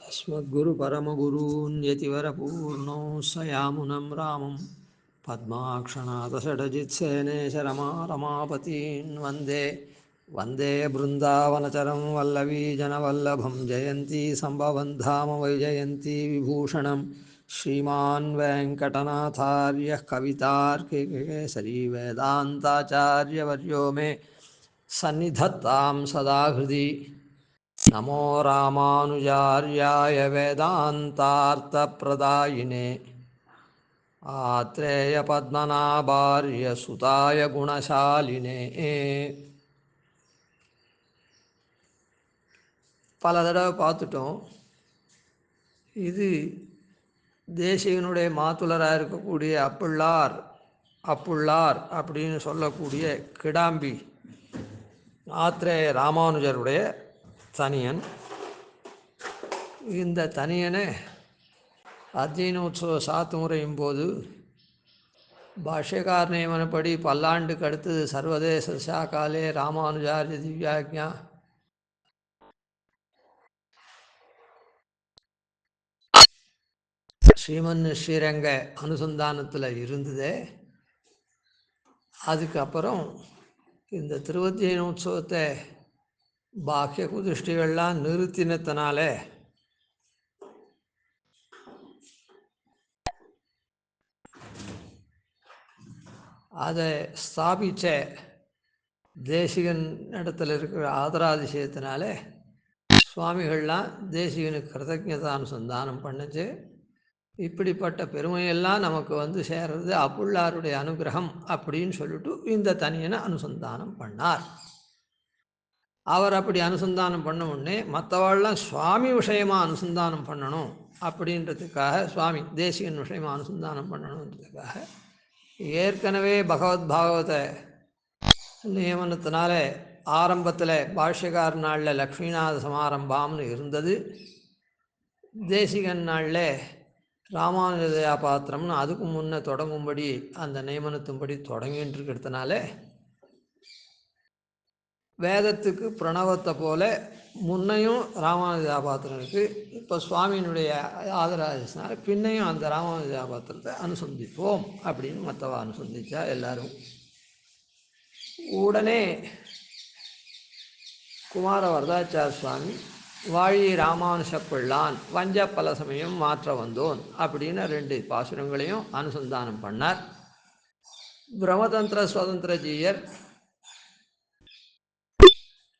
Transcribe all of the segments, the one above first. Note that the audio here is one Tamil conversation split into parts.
अस्मद्गुरुपरमगुरून् यतिवरपूर्णो सयामुनं रामं पद्माक्षणादषडजित्सेनेशरमारमापतीन् वन्दे वन्दे बृन्दावनचरं वल्लवीजनवल्लभं जयन्ती सम्भवन् धाम वैजयन्ती विभूषणं श्रीमान् वेङ्कटनाथार्यः कवितार्किकेसरी वेदान्ताचार्यवर्यो मे सन्निधत्तां सदा हृदि नमो रामानुजार्याय वेदान्तार्थप्रदायिने आत्रेयपद्मनाभार्य सुताय गुणशालिने. பல தடவை பார்த்துட்டோம். இது தேசிகனுடைய மாத்துலராக இருக்கக்கூடிய அப்புள்ளார் அப்படின்னு சொல்லக்கூடிய கிடாம்பி ஆத்ரேய ராமானுஜருடைய தனியன். இந்த தனியனை அத்தியனோத்சவ சாத்துமுறையும் போது பாஷ்யகார நியமனப்படி பல்லாண்டுக்கு அடுத்தது சர்வதேச சாக்காலே ராமானுஜாரிய திவ்யாக்ஞா ஸ்ரீமன் ஸ்ரீரங்க அனுசந்தானத்தில் இருந்ததே. அதுக்கப்புறம் இந்த திருவத்தியனோத்சவத்தை பாக்கிய குதிஷ்டிகள்லாம் நிறுத்தினத்தினால அதை ஸ்தாபித்த தேசிகன் இடத்துல இருக்கிற ஆதராதிசயத்தினால சுவாமிகள்லாம் தேசிகனுக்கு கிருதஜதானுசந்தானம் பண்ணுச்சு. இப்படிப்பட்ட பெருமையெல்லாம் நமக்கு வந்து சேர்றது அப்புள்ளாருடைய அனுகிரகம் அப்படின்னு சொல்லிட்டு இந்த தனியனை அனுசந்தானம் பண்ணார். அவர் அப்படி அனுசந்தானம் பண்ண உடனே மற்றவாள்லாம் சுவாமி விஷயமாக அனுசந்தானம் பண்ணணும் அப்படின்றதுக்காக, சுவாமி தேசிகன் விஷயமாக அனுசந்தானம் பண்ணணுன்றதுக்காக ஏற்கனவே பகவத் பாகவத நியமனத்தினால ஆரம்பத்தில் பாஷ்யகார நாளில் லக்ஷ்மிநாத சமாரம்பாம்னு இருந்தது. தேசிகன் நாளில் ராமானுஜதயா பாத்திரம்னு அதுக்கு முன்னே தொடங்கும்படி அந்த நியமனத்தின்படி தொடங்கிட்டு இருக்கிறதுனால வேதத்துக்கு பிரணவத்தை போல முன்னையும் ராமானுஜதயா பாத்திரம் இருக்குது. இப்போ சுவாமியினுடைய ஆதராஜனால பின்னையும் அந்த ராமானுஜதயா பாத்திரத்தை அனுசந்திப்போம் அப்படின்னு மற்றவா அனுசந்திச்சா எல்லாரும். உடனே குமார வரதாச்சார சுவாமி வாழி ராமானுஷ பிள்ளான் வஞ்ச பல சமயம் மாற்ற வந்தோன் அப்படின்னு 2 பாசுரங்களையும் அனுசந்தானம் பண்ணார். பிரம்மதந்திர சுதந்திர ஜீயர்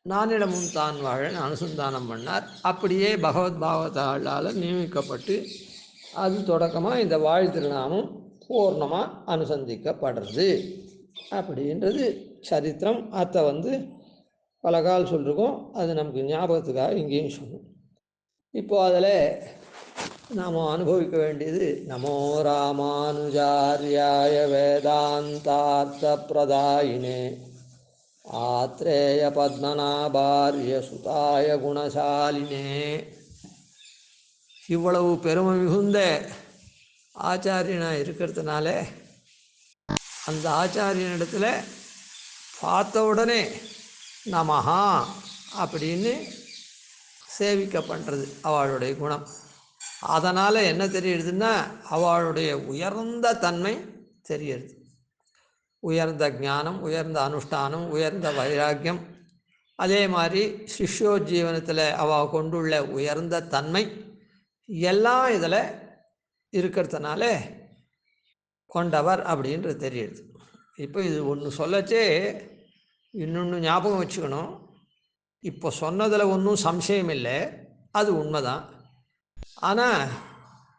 நானிடமும் தான் வாழன்னு அனுசந்தானம் பண்ணார். அப்படியே பகவத் பாகவதாளால் நியமிக்கப்பட்டு அது தொடக்கமாக இந்த வாழ் திருநாமம் பூர்ணமாக அனுசந்திக்கப்படுறது அப்படின்றது சரித்திரம். அதை வந்து பல கால் சொல்லிருக்கோம். அது நமக்கு ஞாபகத்துக்காக இங்கேயும் சொன்னோம். இப்போது அதில் நாம் அனுபவிக்க வேண்டியது நமோ ராமானுஜாரியாய வேதாந்தார்த்த பிரதாயினே ஆத்ரேய பத்மநாபாரிய சுதாய குணசாலினே. இவ்வளவு பெருமை மிகுந்த ஆச்சாரியனாக இருக்கிறதுனால அந்த ஆச்சாரியனிடத்தில் பார்த்த உடனே நமஹா அப்படின்னு சேவிக்க பண்ணுறது அவளுடைய குணம். அதனால் என்ன தெரியுதுன்னா அவளுடைய உயர்ந்த தன்மை தெரியுது. உயர்ந்த ஞானம், உயர்ந்த அனுஷ்டானம், உயர்ந்த வைராக்கியம், அதே மாதிரி சிஷ்யோஜீவனத்தில் அவள் கொண்டுள்ள உயர்ந்த தன்மை எல்லாம் இதில் இருக்கிறதுனால கொண்டவர் அப்படின்றது தெரியுது. இப்போ இது ஒன்று சொல்லச்சே இன்னொன்று ஞாபகம் வச்சுக்கணும். இப்போ சொன்னதில் ஒன்றும் சம்சயம் இல்லை, அது உண்மைதான். ஆனால்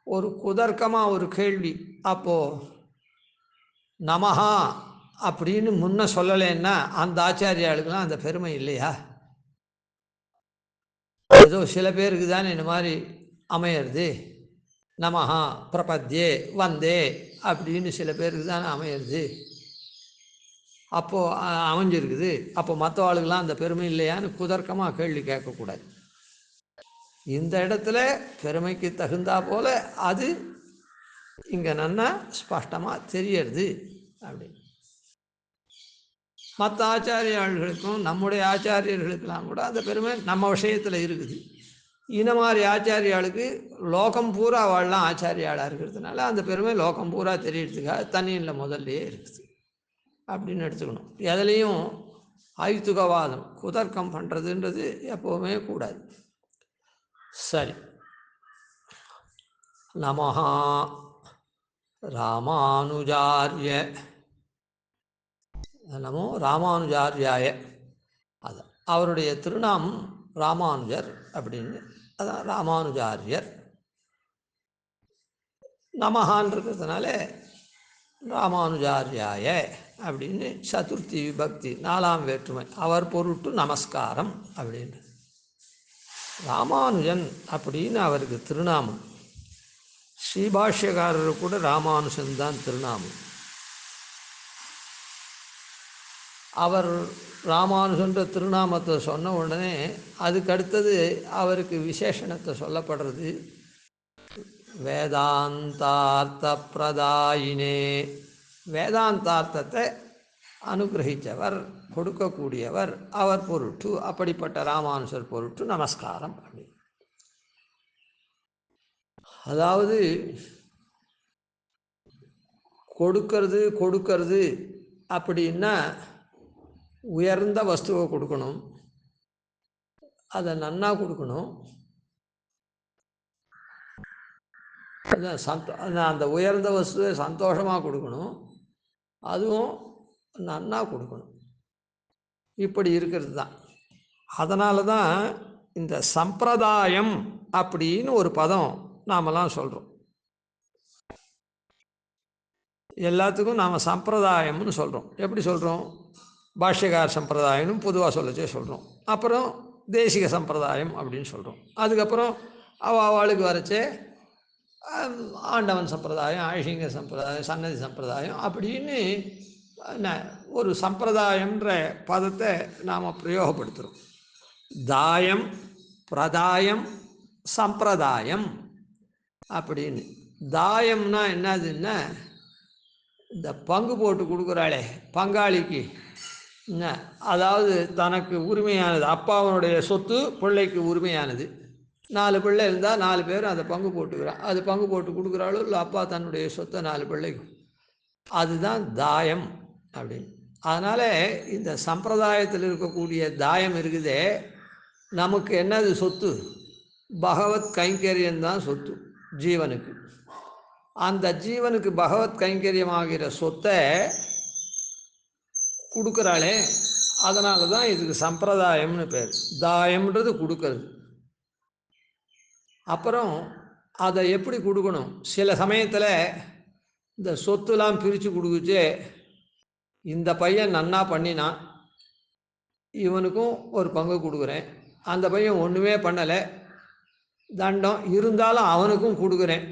ஒரு குதர்க்கமாக ஒரு கேள்வி, அப்போது நமஹா அப்படின்னு முன்ன சொல்லலைன்னா அந்த ஆச்சாரியாளுக்கெல்லாம் அந்த பெருமை இல்லையா? ஏதோ சில பேருக்கு தானே இந்த மாதிரி அமையிறது. நமஹா பிரபத்யே வந்தே அப்படின்னு சில பேருக்கு தானே அமையிறது. அப்போது அமைஞ்சிருக்குது. அப்போ மற்ற ஆளுக்கெல்லாம் அந்த பெருமை இல்லையான்னு குதர்க்கமாக கேள்வி கேட்கக்கூடாது. இந்த இடத்துல பெருமைக்கு தகுந்தா போல அது இங்கே நன்னா ஸ்பஷ்டமாக தெரியறது அப்படின்னு. மற்ற ஆச்சாரியாளர்களுக்கும் நம்முடைய ஆச்சாரியர்களுக்கெல்லாம் கூட அந்த பெருமை நம்ம விஷயத்தில் இருக்குது. இந்த மாதிரி ஆச்சாரியாளுக்கு லோகம் பூரா வாழலாம் ஆச்சாரியாளாக இருக்கிறதுனால அந்த பெருமை லோகம் பூரா தெரியறதுக்காக தண்ணியில் முதல்லையே இருக்குது அப்படின்னு எடுத்துக்கணும். எதுலேயும் ஐத்துகவாதம் குதர்க்கம் பண்ணுறதுன்றது எப்போவுமே கூடாது. சரி. நமஹா ராமானுஜாரிய நமோ ராமானுஜாரியாய. அது அவருடைய திருநாமம் ராமானுஜர் அப்படின்னு, அதான் ராமானுஜாரியர். நமஹான் இருக்கிறதுனால ராமானுஜாரியாய அப்படின்னு சதுர்த்தி விபக்தி, 4ஆம் வேற்றுமை, அவர் பொருட்டு நமஸ்காரம் அப்படின்னு. ராமானுஜன் அப்படின்னு அவருக்கு திருநாமம். ஸ்ரீபாஷ்யக்காரர் கூட ராமானுஜன் தான் திருநாமம். அவர் ராமானுஜன்ற திருநாமத்தை சொன்ன உடனே அதுக்கு அடுத்தது அவருக்கு விசேஷணத்தை சொல்லப்படுறது வேதாந்தார்த்த பிரதாயினே. வேதாந்தார்த்தத்தை அனுகிரகித்தவர், கொடுக்கக்கூடியவர், அவர் பொருட்டு, அப்படிப்பட்ட ராமானுஜர் பொருட்டு நமஸ்காரம் அப்படி. அதாவது கொடுக்கறது அப்படின்னா உயர்ந்த வஸ்துவை கொடுக்கணும், அதை நன்னா கொடுக்கணும். அந்த உயர்ந்த வஸ்துவை சந்தோஷமாக கொடுக்கணும், அதுவும் நன்னா கொடுக்கணும். இப்படி இருக்கிறது தான். அதனால தான் இந்த சம்பிரதாயம் அப்படின்னு ஒரு பதம் நாமெல்லாம் சொல்கிறோம். எல்லாத்துக்கும் நாம் சம்பிரதாயம்னு சொல்கிறோம். எப்படி சொல்கிறோம்? பாஷ்யகார சம்பிரதாயம்னு பொதுவாக சொல்லச்சே சொல்கிறோம். அப்புறம் தேசிக சம்பிரதாயம் அப்படின்னு சொல்கிறோம். அதுக்கப்புறம் அவளுக்கு வரைச்சே ஆண்டவன் சம்பிரதாயம், ஆழிங்க சம்பிரதாயம், சன்னதி சம்பிரதாயம் அப்படின்னு ஒரு சம்பிரதாயம்ன்ற பதத்தை நாம் பிரயோகப்படுத்துகிறோம். தாயம், பிரதாயம், சம்பிரதாயம் அப்படின்னு. தாயம்னா என்னதுன்னா, இந்த பங்கு போட்டு கொடுக்குறாளே பங்காளிக்கு, அதாவது தனக்கு உரிமையானது, அப்பாவனுடைய சொத்து பிள்ளைக்கு உரிமையானது. 4 பிள்ளை இருந்தால் 4 பேர் அதை பங்கு போட்டுக்கிறான். அது பங்கு போட்டு கொடுக்குறாளோ இல்லை அப்பா தன்னுடைய சொத்தை 4 பிள்ளைக்கு, அதுதான் தாயம் அப்படின்னு. அதனால் இந்த சம்பிரதாயத்தில் இருக்கக்கூடிய தாயம் இருக்குதே, நமக்கு என்னது சொத்து? பகவத் கைங்கரியம்தான் சொத்து ஜீவனுக்கு. அந்த ஜீவனுக்கு பகவத் கைங்கரியமாகிற சொத்தை கொடுக்குறாளே, அதனால தான் இதுக்கு சம்பிரதாயம்னு பேர். தாயம்ன்றது கொடுக்கறது. அப்புறம் அதை எப்படி கொடுக்கணும்? சில சமயத்தில் இந்த சொத்துலாம் பிரித்து கொடுக்குச்சே, இந்த பையன் நன்னா பண்ணினான், இவனுக்கும் ஒரு பங்கு கொடுக்குறேன். அந்த பையன் ஒன்றுமே பண்ணலை, தண்டம் இருந்தாலும் அவனுக்கும் கொடுக்குறேன்,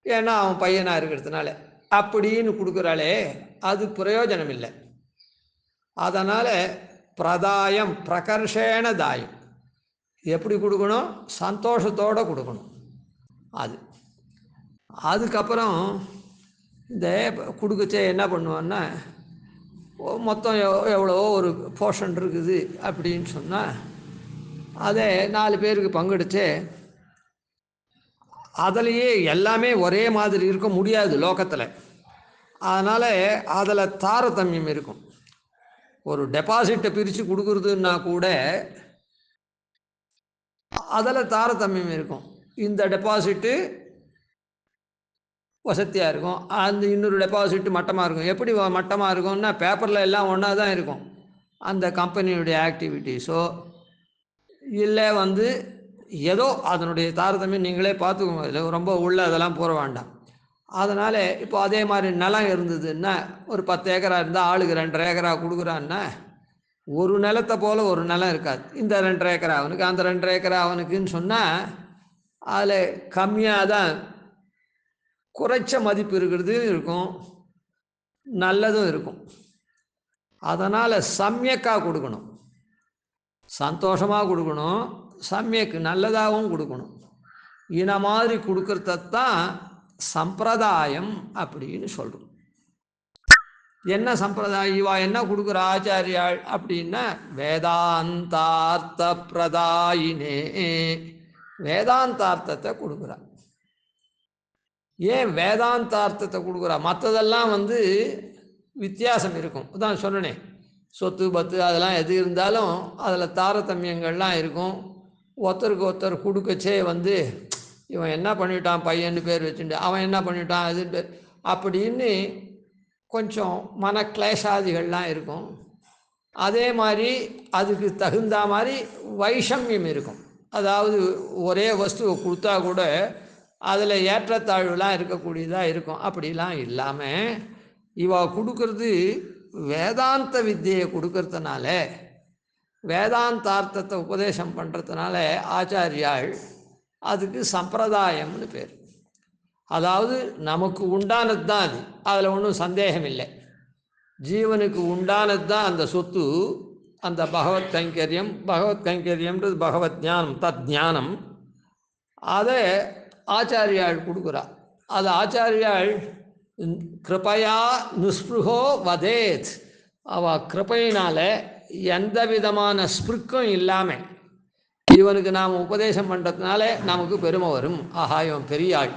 ஏன்னா அவன் பையனாக இருக்கிறதுனால அப்படின்னு கொடுக்குறாளே, அது பிரயோஜனம் இல்லை. அதனால் பிரதாயம், பிரகர்ஷேன தாயம். எப்படி கொடுக்கணும்? சந்தோஷத்தோடு கொடுக்கணும். அதுக்கப்புறம் இந்த கொடுக்கச்சே என்ன பண்ணுவான்னா, மொத்தம் எவ்வளவோ ஒரு போர்ஷன் இருக்குது அப்படின்னு சொன்னால் அதை 4 பேருக்கு பங்கெடுத்து, அதிலேயே எல்லாமே ஒரே மாதிரி இருக்க முடியாது லோகத்தில். அதனால் அதில் தாரதமியம் இருக்கும். ஒரு டெபாசிட்டை பிரித்து கொடுக்குறதுன்னா கூட அதில் தாரதமியம் இருக்கும். இந்த டெபாசிட்டு வசதியாக இருக்கும், அந்த இன்னொரு டெபாசிட்டு மட்டமாக இருக்கும். எப்படி மட்டமாக இருக்கும்னா, பேப்பரில் எல்லாம் ஒன்றா தான் இருக்கும். அந்த கம்பெனியுடைய ஆக்டிவிட்டீஸோ இல்லை ஏதோ அதனுடைய தாரதமியம் நீங்களே பார்த்துக்கோங்க. இதில் ரொம்ப உள்ள அதெல்லாம் போட வேண்டாம். அதனால் இப்போ அதே மாதிரி நிலம் இருந்ததுன்னா, ஒரு 10 ஏக்கரா இருந்தால் ஆளுக்கு 2.5 ஏக்கரா கொடுக்குறான்னா, ஒரு நிலத்தை போல் ஒரு நிலம் இருக்காது. இந்த 2.5 ஏக்கரா அவனுக்கு, அந்த 2.5 ஏக்கரா அவனுக்குன்னு சொன்னால் அதில் கம்மியாக தான், குறைச்ச மதிப்பு இருக்கிறது இருக்கும், நல்லதும் இருக்கும். அதனால் சம்யக்காக கொடுக்கணும், சந்தோஷமாக கொடுக்கணும், சம்யக்கு நல்லதாகவும் கொடுக்கணும். இன மாதிரி கொடுக்கறதான் சம்பிரதாயம் அப்படின்னு சொல்கிறோம். என்ன சம்பிரதாயம் இவா என்ன கொடுக்குற ஆச்சாரியாள் அப்படின்னா வேதாந்தார்த்த பிரதாயினே, வேதாந்தார்த்தத்தை கொடுக்குறா. ஏன் வேதாந்தார்த்தத்தை கொடுக்குறா? மற்றதெல்லாம் வித்தியாசம் இருக்கும். தான் சொன்னேன், சொத்து பத்து அதெல்லாம் எது இருந்தாலும் அதில் தாரதமியங்கள்லாம் இருக்கும். ஒருத்தருக்கு ஒருத்தர் கொடுக்கச்சே இவன் என்ன பண்ணிட்டான் பையன்னு பேர் வச்சுட்டு, அவன் என்ன பண்ணிட்டான் அது பேர் அப்படின்னு கொஞ்சம் மனக்லேஷாதிகள்லாம் இருக்கும். அதே மாதிரி அதுக்கு தகுந்த மாதிரி வைஷமியம் இருக்கும். அதாவது ஒரே வஸ்துவை கொடுத்தா கூட அதில் ஏற்றத்தாழ்வுலாம் இருக்கக்கூடியதாக இருக்கும். அப்படிலாம் இல்லாமல் இவ கொடுக்கறது வேதாந்த வித்தியை கொடுக்கறதுனால, வேதாந்தார்த்தத்தை உபதேசம் பண்ணுறதுனால ஆச்சாரியாள் அதுக்கு சம்பிரதாயம்னு பேர். அதாவது நமக்கு உண்டானது தான் அது, அதில் ஒன்றும் சந்தேகம் இல்லை. ஜீவனுக்கு உண்டானது தான் அந்த சொத்து, அந்த பகவத் கைங்கரியம். பகவத் கைங்கரியம்ன்றது பகவத் ஞானம், தத் ஞானம். அதை ஆச்சாரியாள் கொடுக்குறா. அது ஆச்சாரியாள் கிருபையா நிஸ்பிருகோ வதேத், அவள் கிருபையினால எந்த விதமான ஸ்பிருக்கும் இல்லாமல் இவனுக்கு நாம் உபதேசம் பண்ணுறதுனால நமக்கு பெருமை வரும். ஆஹா இவன் பெரிய ஆள்,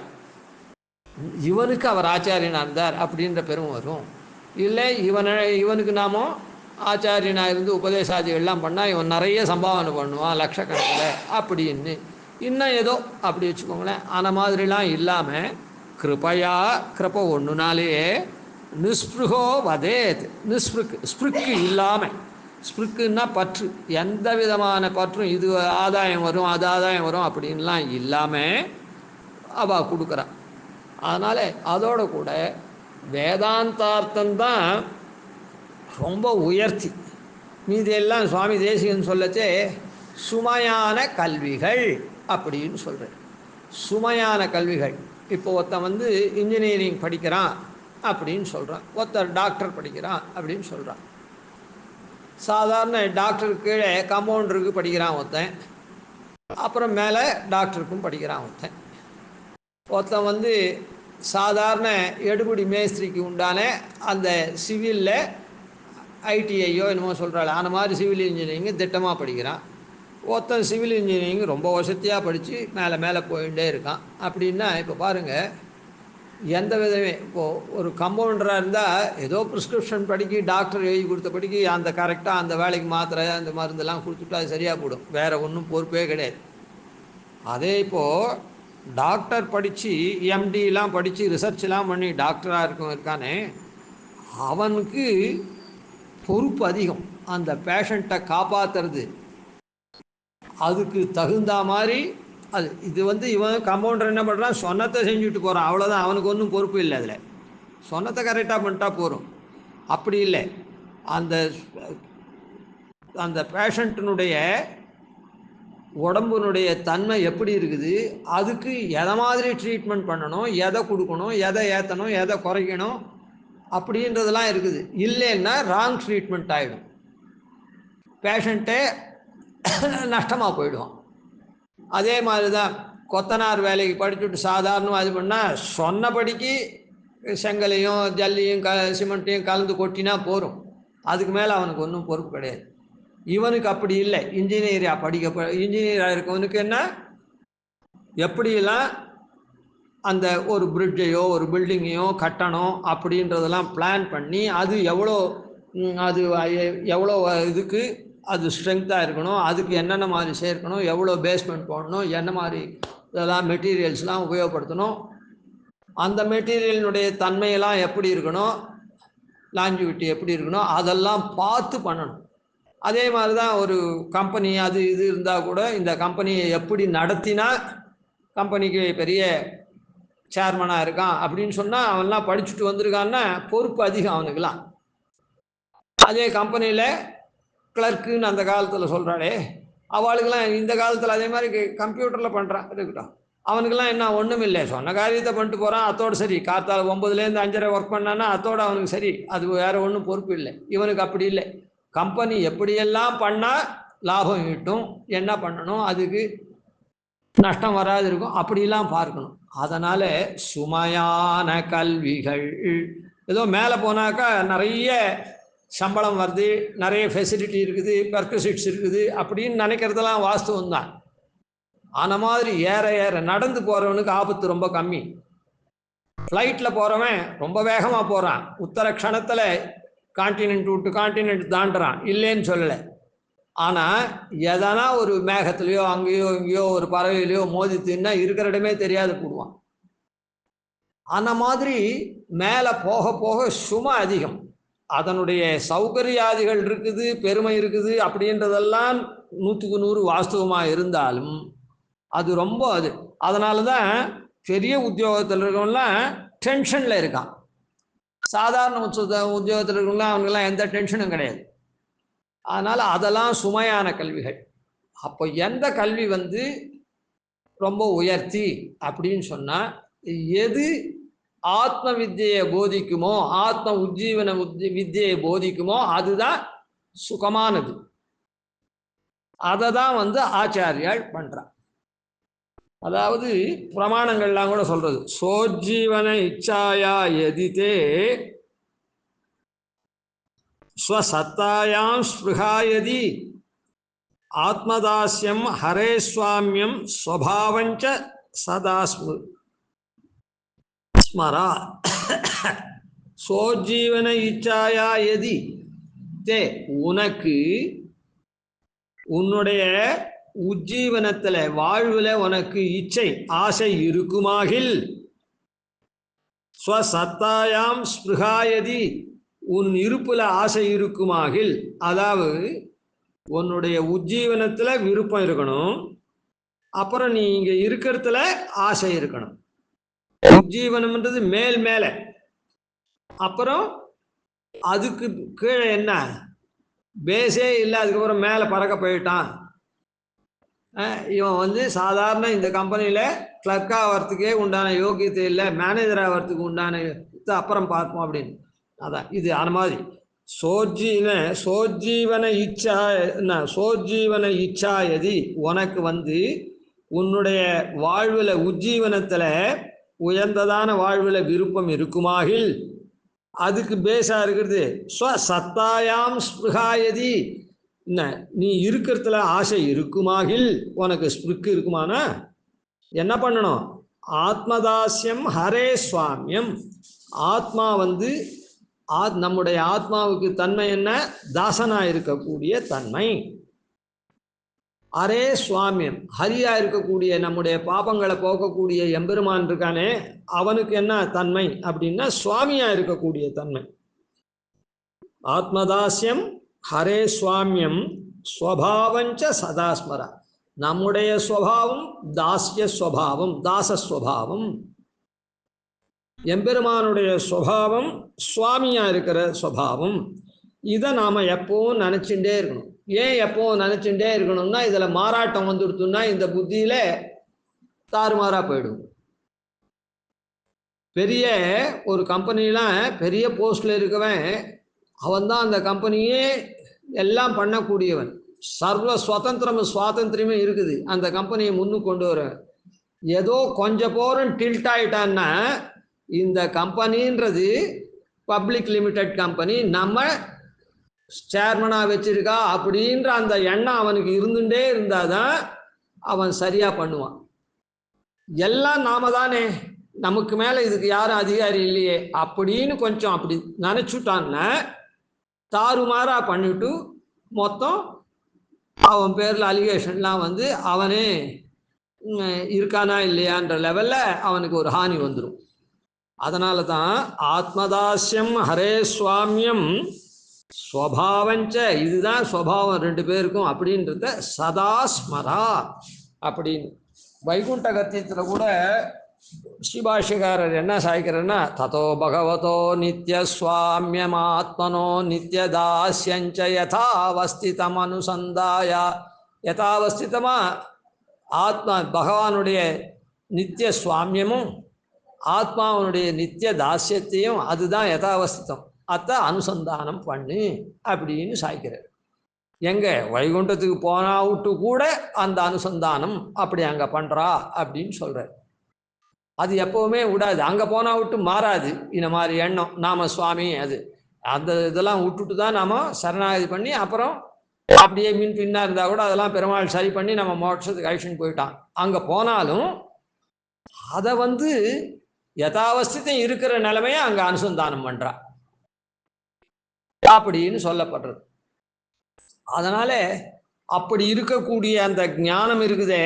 இவனுக்கு அவர் ஆச்சாரியனாக இருந்தார் அப்படின்ற பெருமை வரும். இல்லை இவனுக்கு நாம ஆச்சாரியனாக இருந்து உபதேசாதிகள்லாம் பண்ணால் இவன் நிறைய சம்பாவனை பண்ணுவான் லட்சக்கணக்கில் அப்படின்னு இன்னும் ஏதோ அப்படி வச்சுக்கோங்களேன். அந்த மாதிரிலாம் இல்லாமல் கிருபையா, கிருப்பை ஒன்றுனாலேயே நிஸ்பிருகோ வதேத், ஸ்பிருக்கு இல்லாமல், ஸ்பிருக்குன்னா பற்று, எந்த விதமான பற்றும் இது ஆதாயம் வரும் அது ஆதாயம் வரும் அப்படின்லாம் இல்லாமல் அவள் கொடுக்குறான். அதனால் அதோடு கூட வேதாந்தார்த்தந்தான் ரொம்ப உயர்த்தி. மீதியெல்லாம் சுவாமி தேசிகன் சொல்லச்சே சுமையான கல்விகள் அப்படின்னு சொல்கிறேன். சுமையான கல்விகள். இப்போ ஒருத்தன் இன்ஜினியரிங் படிக்கிறான் அப்படின்னு சொல்கிறான், ஒருத்தர் டாக்டர் படிக்கிறான் அப்படின்னு சொல்கிறான். சாதாரண டாக்டருக்கு கீழே கம்பவுண்டருக்கு படிக்கிறான் ஒருத்தன், அப்புறம் மேலே டாக்டருக்கும் படிக்கிறான் ஒருத்தன். ஒருத்தன் சாதாரண எடுபடி மேஸ்திரிக்கு உண்டான அந்த சிவிலில் ஐடிஐயோ என்னமோ சொல்கிறாள், அந்த மாதிரி சிவில் இன்ஜினியரிங்கு திட்டமாக படிக்கிறான். ஒருத்தன் சிவில் இன்ஜினியரிங் ரொம்ப வசதியாக படித்து மேலே மேலே போயிட்டே இருக்கான். அப்படின்னா இப்போ பாருங்கள், எந்த விதமே இப்போது ஒரு கம்பவுண்டராக இருந்தால் ஏதோ ப்ரிஸ்கிரிப்ஷன் படிக்கி டாக்டர் எழுதி கொடுத்த படிக்கி அந்த கரெக்டாக அந்த வேலைக்கு மாத்திரை அந்த மருந்தெல்லாம் கொடுத்துட்டா அது சரியாக போடும், வேறு ஒன்றும் பொறுப்பே கிடையாது. அதே இப்போது டாக்டர் படித்து எம்டிலாம் படித்து ரிசர்ச்லாம் பண்ணி டாக்டராக இருக்கானே, அவனுக்கு பொறுப்பு அதிகம். அந்த பேஷண்ட்டை காப்பாற்றுறது அதுக்கு தகுந்த மாதிரி அது இது இவன் கம்பவுண்டர் என்ன பண்ணுறான், சொன்னத்தை செஞ்சுட்டு போகிறான், அவ்வளோதான். அவனுக்கு ஒன்றும் பொறுப்பு இல்லை. அதில் சொன்னத்தை கரெக்டாக பண்ணிட்டா போகிறோம். அப்படி இல்லை. அந்த அந்த பேஷண்ட்டினுடைய உடம்புனுடைய தன்மை எப்படி இருக்குது, அதுக்கு எதை மாதிரி ட்ரீட்மெண்ட் பண்ணணும், எதை கொடுக்கணும், எதை ஏற்றணும், எதை குறைக்கணும் அப்படின்றதெல்லாம் இருக்குது. இல்லைன்னா ராங் ட்ரீட்மெண்ட் ஆகிடும், பேஷண்ட்டே நஷ்டமாக போயிடுவோம். அதே மாதிரி தான் கொத்தனார் வேலைக்கு படிச்சுட்டு சாதாரணமாக இது பண்ணால் சொன்னபடிக்கு செங்கலையும் ஜல்லியும் சிமெண்ட்டையும் கலந்து கொட்டினா போகும், அதுக்கு மேலே அவனுக்கு ஒன்றும் பொறுப்பு கிடையாது. இவனுக்கு அப்படி இல்லை. இன்ஜினியராக இருக்கவனுக்கு என்ன, எப்படியெல்லாம் அந்த ஒரு பிரிட்ஜையோ ஒரு பில்டிங்கையோ கட்டணும் அப்படின்றதெல்லாம் பிளான் பண்ணி அது எவ்வளோ இதுக்கு அது ஸ்ட்ரென்த்தாக இருக்கணும், அதுக்கு என்னென்ன மாதிரி சேர்க்கணும், எவ்வளோ பேஸ்மெண்ட் போடணும், என்ன மாதிரி இதெல்லாம் மெட்டீரியல்ஸ்லாம் உபயோகப்படுத்தணும், அந்த மெட்டீரியலினுடைய தன்மையெல்லாம் எப்படி இருக்கணும், லாஞ்சிவிட்டி எப்படி இருக்கணும், அதெல்லாம் பார்த்து பண்ணணும். அதே மாதிரி தான் ஒரு கம்பெனி அது இது இருந்தால் கூட இந்த கம்பெனியை எப்படி நடத்தினா கம்பெனிக்கு பெரிய சேர்மனாக இருக்கான் அப்படின்னு சொன்னால் அவன்லாம் படிச்சுட்டு வந்திருக்கான்னா பொறுப்பு அதிகம் அவனுக்கெல்லாம். அதே கம்பெனியில் கிளர்க்குன்னு அந்த காலத்தில் சொல்கிறாளே அவளுக்கெல்லாம் இந்த காலத்தில் அதே மாதிரி கம்ப்யூட்டரில் பண்ணுறான் இருக்கட்டும், அவனுக்கெல்லாம் என்ன ஒன்றும் இல்லை, சொன்ன காரியத்தை பண்ணிட்டு போகிறான், அத்தோடு சரி. காத்தால் 9லேருந்து 5:30 ஒர்க் பண்ணான்னா அத்தோடு அவனுக்கு சரி, அது வேறு ஒன்றும் பொறுப்பு இல்லை. இவனுக்கு அப்படி இல்லை. கம்பெனி எப்படியெல்லாம் பண்ணால் லாபம் ஈட்டும், என்ன பண்ணணும், அதுக்கு நஷ்டம் வராது இருக்கும், அப்படிலாம் பார்க்கணும். அதனால் சுமையான கல்விகள் ஏதோ மேலே போனாக்கா நிறைய சம்பளம் வருது, நிறைய ஃபெசிலிட்டி இருக்குது, பெர்குசிட்ஸ் இருக்குது அப்படின்னு நினைக்கிறதெல்லாம் வாஸ்தவம் தான். ஆன மாதிரி ஏற ஏற நடந்து போகிறவனுக்கு ஆபத்து ரொம்ப கம்மி. ஃப்ளைட்டில் போகிறவன் ரொம்ப வேகமாக போகிறான், உத்தர க்ஷணத்தில் கான்டினென்ட் விட்டு கான்டினென்ட் தாண்டுறான், இல்லைன்னு சொல்லலை. ஆனால் எதனா ஒரு மேகத்துலேயோ அங்கேயோ இங்கேயோ ஒரு பறவையிலையோ மோதி தின்னா இருக்கிற இடமே தெரியாது போடுவான். அந்த மாதிரி மேலே போக போக சுமை அதிகம், அதனுடைய சௌகரியாதிகள் இருக்குது, பெருமை இருக்குது அப்படின்றதெல்லாம் 100க்கு 100 வாஸ்தவமாக இருந்தாலும் அது ரொம்ப அதனால தான் பெரிய உத்தியோகத்தில் இருக்கவங்களாம் டென்ஷனில் இருக்கான். சாதாரண உத்தியோகத்தில் இருக்கவங்களாம் அவங்கெல்லாம் எந்த டென்ஷனும் கிடையாது. அதனால் அதெல்லாம் சுமையான கல்விகள். அப்போ எந்த கல்வி ரொம்ப உயர்த்தி அப்படின்னு சொன்னால், எது ஆத்ம வித்தியை போதிக்குமோ, ஆத்ம உஜ்ஜீவன வித்தியை போதிக்குமோ அதுதான் சுகமானது. அதை தான் ஆச்சாரியால் பண்றான். அதாவது பிரமாணங்கள்லாம் கூட சொல்றது, சோஜீவன இச்சாயா எதிதே ஸ்வசத்தாயாம் ஸ்பிருகாயதி ஆத்மதாஸ்யம் ஹரே சுவாமியம் ஸ்வபாவஞ்ச சதா ஸ்மரா. சோஜீவன இச்சாயா எதி தே, உனக்கு உன்னுடைய உஜ்ஜீவனத்தில் வாழ்வில் உனக்கு இச்சை ஆசை இருக்குமாகில், ஸ்வசத்தாயாம் ஸ்பிருகாயதி, உன் இருப்புல ஆசை இருக்குமாகில், அதாவது உன்னுடைய உஜ்ஜீவனத்தில் விருப்பம் இருக்கணும், அப்புறம் நீ இங்கே இருக்கிறதுல ஆசை இருக்கணும். உஜ்ஜீவனம்ன்றது மேல் மேலே, அப்புறம் அதுக்கு கீழே என்ன பேஸே இல்லை, அதுக்கப்புறம் மேலே பறக்க போயிட்டான். இவன் சாதாரண இந்த கம்பெனியில் கிளர்க் ஆகிறதுக்கே உண்டான யோகியத்தை இல்லை, மேனேஜர் ஆகிறதுக்கு உண்டான அப்புறம் பார்ப்போம் அப்படின்னு. அதான் இது அந்த மாதிரி சோஜீவன இச்சா சோஜீவன இச்சா எதி, உனக்கு உன்னுடைய வாழ்வில் உஜ்ஜீவனத்தில் உயர்ந்ததான வாழ்வில் விருப்பம் இருக்குமாகில், அதுக்கு பேஸா இருக்கிறது ஸ்வசத்தாயாம் ஸ்பிருகாயதி, நீ இருக்கிறதுல ஆசை இருக்குமாகில், உனக்கு ஸ்பிருக்கு இருக்குமானா என்ன பண்ணணும்? ஆத்மதாஸ்யம் ஹரே சுவாமியம், ஆத்மா நம்முடைய ஆத்மாவுக்கு தன்மை என்ன? தாசனா இருக்கக்கூடிய தன்மை. ஹரே சுவாமியம், ஹரியா இருக்கக்கூடிய நம்முடைய பாபங்களை போக்கக்கூடிய எம்பெருமான் இருக்கானே, அவனுக்கு என்ன தன்மை அப்படின்னா சுவாமியா இருக்கக்கூடிய தன்மை. ஆத்மதாஸ்யம் ஹரே சுவாமியம் ஸ்வபாவஞ்ச சதாஸ்மரா, நம்முடைய ஸ்வபாவம் தாஸ்ய ஸ்வபாவம், தாசஸ்வபாவம். எம்பெருமானுடைய ஸ்வபாவம் சுவாமியா இருக்கிற ஸ்வபாவம். இதை நாம எப்பவும் நினைச்சுட்டே இருக்கணும். ஏன் எப்பவும் நினைச்சுட்டே இருக்கணும்னா, இதுல மாறாட்டம் வந்துடுத்துன்னா இந்த புத்தியில தாறுமாறா போயிடும். பெரிய ஒரு கம்பெனிலாம் பெரிய போஸ்ட்ல இருக்கவன் அவன்தான் அந்த கம்பெனியே எல்லாம் பண்ணக்கூடியவன், சர்வ சுவாதந்திரமே இருக்குது, அந்த கம்பெனியை முன்னுக்கு கொண்டு வர. ஏதோ கொஞ்சம் போறோம் டில்ட் ஆயிட்டான்னா, இந்த கம்பெனின்றது பப்ளிக் லிமிடெட் கம்பெனி, நம்ம சேர்மனா வச்சிருக்கா அப்படின்ற அந்த எண்ணம் அவனுக்கு இருந்துட்டே இருந்தாதான் அவன் சரியா பண்ணுவான். எல்லாம் நாம தானே, நமக்கு மேல இதுக்கு யாரும் அதிகாரி இல்லையே அப்படின்னு கொஞ்சம் அப்படி நினைச்சுட்டான்னா தாறுமாறா பண்ணிட்டு மொத்தம் அவன் பேர்ல அலிகேஷன்லாம் அவனே இருக்கானா இல்லையான்ற லெவல்ல அவனுக்கு ஒரு ஹானி வந்துடும். அதனால தான் ஆத்மதாஸ்யம் ஹரே சுவாமியம் ஸ்வபாவஞ்ச, இதுதான் ஸ்வபாவம் ரெண்டு பேருக்கும் அப்படின்றத சதா ஸ்மரா அப்படின்னு. வைகுண்ட கத்தியத்தில் கூட ஸ்ரீபாஷ்யக்காரர் என்ன சாய்க்கிறன்னா, ததோ பகவதோ நித்யஸ்வாமியமாத்மனோ நித்யதாஸ்யஞ்ச யதாவஸ்திதம் அனுசந்தாய, யதாவஸ்திதமா ஆத்மா பகவானுடைய நித்திய சுவாமியமும் ஆத்மாவனுடைய நித்திய தாஸ்யத்தையும் அதுதான் யதாவஸ்திதம், அத்தை அனுசந்தானம் பண்ணு அப்படின்னு சாய்க்கிறார். எங்க வைகுண்டத்துக்கு போனா விட்டு கூட அந்த அனுசந்தானம் அப்படி அங்க பண்றா அப்படின்னு சொல்றார். அது எப்பவுமே விடாது. அங்கே போனால் விட்டு மாறாது இந்த மாதிரி எண்ணம். நாம சுவாமி அது அந்த இதெல்லாம் விட்டுட்டு தான் நாம சரணாகதி பண்ணி அப்புறம் அப்படியே மீன் பின்னா இருந்தால் கூட அதெல்லாம் பெருமாள் சரி பண்ணி நம்ம மோட்சத்துக்கு அழிச்சுன்னு போயிட்டான். அங்கே போனாலும் அதை யதாவஸ்தியம் இருக்கிற நிலைமையை அங்கே அனுசந்தானம் பண்றா அப்படின்னு சொல்லப்படுறது. அதனால அப்படி இருக்கக்கூடிய அந்த ஞானம் இருக்குதே,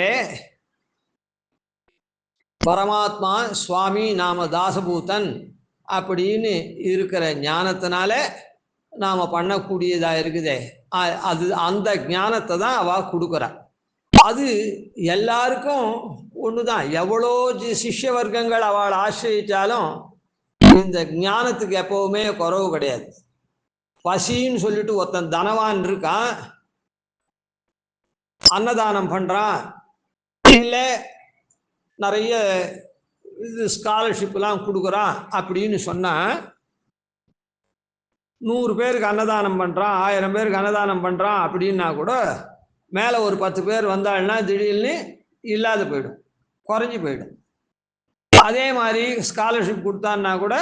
பரமாத்மா சுவாமி நாம தாசபூதன் அப்படின்னு இருக்கிற ஞானத்தினால நாம பண்ணக்கூடியதா இருக்குதே, அது அந்த ஞானத்தை தான் அவ கொடுக்குறா. அது எல்லாருக்கும் ஒண்ணுதான். எவ்வளோ சிஷ்ய வர்க்கங்கள் அவள் ஆசிரியிச்சாலும் இந்த ஞானத்துக்கு எப்பவுமே குறவு கிடையாது. பசின்னு சொல்லிட்டு ஒருத்தன் தனவான் இருக்கான், அன்னதானம் பண்றான், இல்லை நிறைய இது ஸ்காலர்ஷிப்லாம் கொடுக்குறான் அப்படின்னு சொன்னா 100 பேருக்கு அன்னதானம் பண்ணுறான், 1000 பேருக்கு அன்னதானம் பண்ணுறான் அப்படின்னா கூட மேலே ஒரு 10 பேர் வந்தாள்னா திடீர்னு இல்லாத போயிடும், குறைஞ்சி போயிடும். அதே மாதிரி ஸ்காலர்ஷிப் கொடுத்தான்னா கூட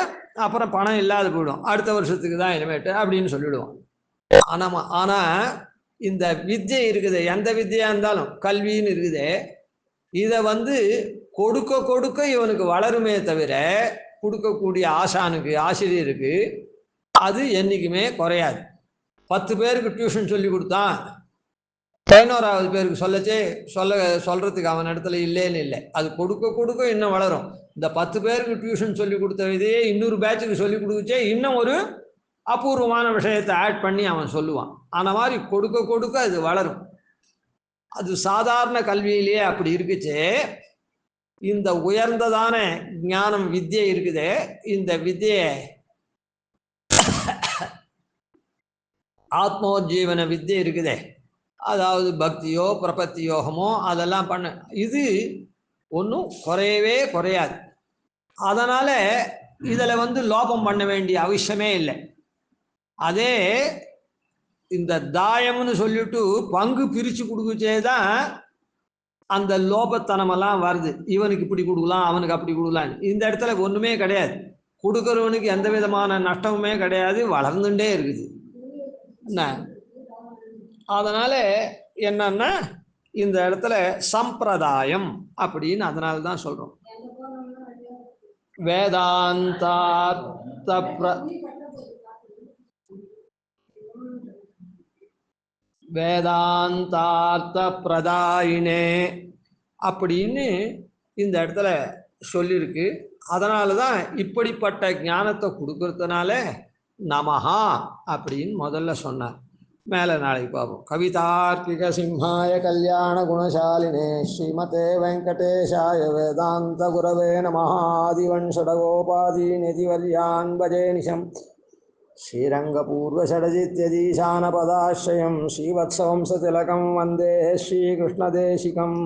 அப்புறம் பணம் இல்லாத போயிடும், அடுத்த வருஷத்துக்கு தான் இனிமேட்டு அப்படின்னு சொல்லிவிடுவோம். ஆனால் இந்த வித்யை இருக்குது, எந்த வித்தியாக இருந்தாலும் கல்வின்னு இருக்குது, இதை கொடுக்க கொடுக்க இவனுக்கு வளருமே தவிர கொடுக்கக்கூடிய ஆசானுக்கு ஆசிரியருக்கு அது என்றைக்குமே குறையாது. 10 பேருக்கு டியூஷன் சொல்லி கொடுத்தான், 11வது பேருக்கு சொல்றதுக்கு அவன் இடத்துல இல்லைன்னு இல்லை. அது கொடுக்க கொடுக்க இன்னும் வளரும். இந்த 10 பேருக்கு டியூஷன் சொல்லி கொடுத்த இதையே இன்னொரு பேட்சுக்கு சொல்லி கொடுத்துச்சே இன்னும் ஒரு அபூர்வமான விஷயத்தை ஆட் பண்ணி அவன் சொல்லுவான். அந்த மாதிரி கொடுக்க கொடுக்க அது வளரும். அது சாதாரண கல்வியிலேயே அப்படி இருக்குச்சே, இந்த உயர்ந்ததான ஞானம் வித்யை இருக்குதே, இந்த வித்யை ஆத்மோஜீவன வித்யை இருக்குதே, அதாவது பக்தியோ பிரபத்தி யோகமோ அதெல்லாம் பண்ண, இது ஒன்றும் குறையவே குறையாது. அதனால இதில் லோபம் பண்ண வேண்டிய அவசியமே இல்லை. அதே இந்த தாயம்னு சொல்லிட்டு பங்கு பிரித்து கொடுக்கச்சே தான் அந்த லோபத்தனமெல்லாம் வருது. இவனுக்கு இப்படி கொடுக்கலாம், அவனுக்கு அப்படி கொடுக்கலாம். இந்த இடத்துல ஒன்றுமே கிடையாது. கொடுக்குறவனுக்கு எந்த விதமான நஷ்டமுமே கிடையாது, வளர்ந்துட்டே இருக்குது. என்ன அதனால என்னன்னா இந்த இடத்துல சம்பிரதாயம் அப்படின்னு அதனால தான் சொல்றோம். வேதாந்தார்த்த பிரதாயினே அப்படின்னு இந்த இடத்துல சொல்லியிருக்கு. அதனால தான் இப்படிப்பட்ட ஞானத்தை கொடுக்கறதுனால நமஹா அப்படின்னு முதல்ல சொன்னார். மேலே நாளைக்கு பார்ப்போம். கவிதார்க்கிக சிம்ஹாய கல்யாண குணசாலினே ஸ்ரீமதே வெங்கடேஷாய வேதாந்த குரவே நமஹ. ஆதிவன்ஷடகோபாதி நெதிவல்யான் பஜே நிஷம் ஸ்ரீரங்கபூர்வஷடஜித்யதீசானபதாஸ்ரயம் ஸ்ரீவத்சவம்சதிலகம் வந்தே ஸ்ரீகிருஷ்ணதேசிகம்.